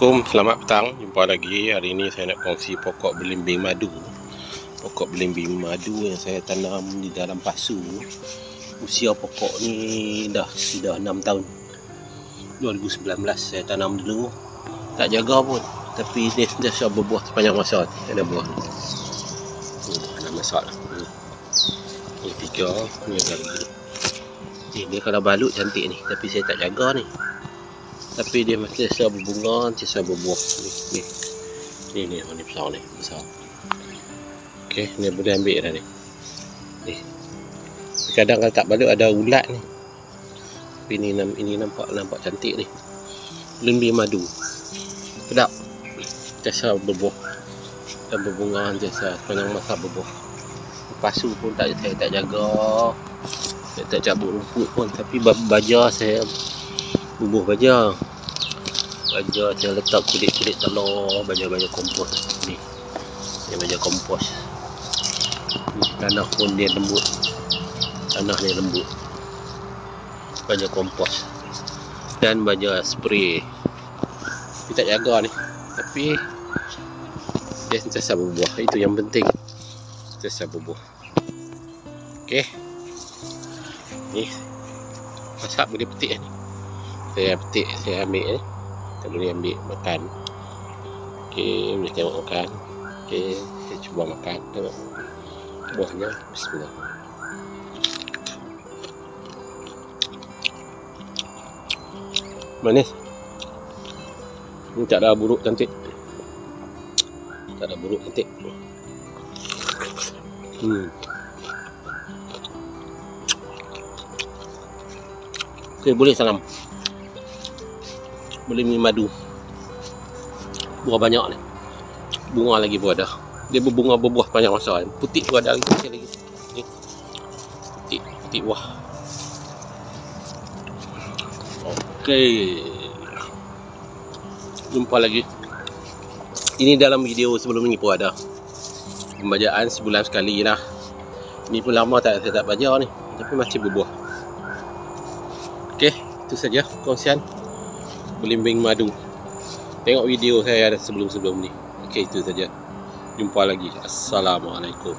Assalamualaikum, selamat petang. Jumpa lagi. Hari ini saya nak kongsi pokok belimbing madu. Pokok belimbing madu yang saya tanam di dalam pasu. Usia pokok ni dah 6 tahun. 2019 saya tanam dulu. Tak jaga pun, tapi dia sentiasa berbuah sepanjang masa. Ada buah ni. Ada masalah. Ni 3, ni ada lagi. Dia kalau balut cantik ni, tapi saya tak jaga ni. Tapi dia masih sentiasa berbunga, sentiasa berbuah. Ni besar ni, besar. Okey, ni boleh ambil dah ni. Kadang kalau tak balut ada ulat ni. Tapi ini nampak cantik ni. Belimbing madu. Sedap. Sentiasa berbuah dan berbunga, sentiasa sepanjang masa berbuah. Pasu pun saya tak jaga. Saya tak cabut rumput pun, tapi baja saya bubuh baja saya letak kulit-kulit telur, baja kompos ni baja kompos ni. Tanah pun dia lembut, baja kompos dan baja spray. Tapi tak jaga ni, tapi dia sentiasa berbuah. Itu yang penting, sentiasa berbuah. Okey, ni masak boleh petik ni. Saya petik, saya ambil ni. Kita boleh ambil makan. Okey, boleh tengok makan. Okey, saya cuba makan. Tengok buahnya. Bismillah. Manis. Ni tak ada buruk, cantik. Tak ada buruk, cantik. Okey, boleh salam. Belimbing madu. Buah banyak ni. Bunga lagi pun ada. Dia berbunga berbuah panjang masa. Putih tu ada lagi. Ni. Putih buah. Okey. Jumpa lagi. Ini dalam video sebelum ni pun ada. Pembajaan sebulan sekali lah. Ni pun lama saya tak baja ni. Tapi masih berbuah. Okey, itu saja kongsian belimbing madu. Tengok video saya ada sebelum ni. Okey, itu saja. Jumpa lagi. Assalamualaikum.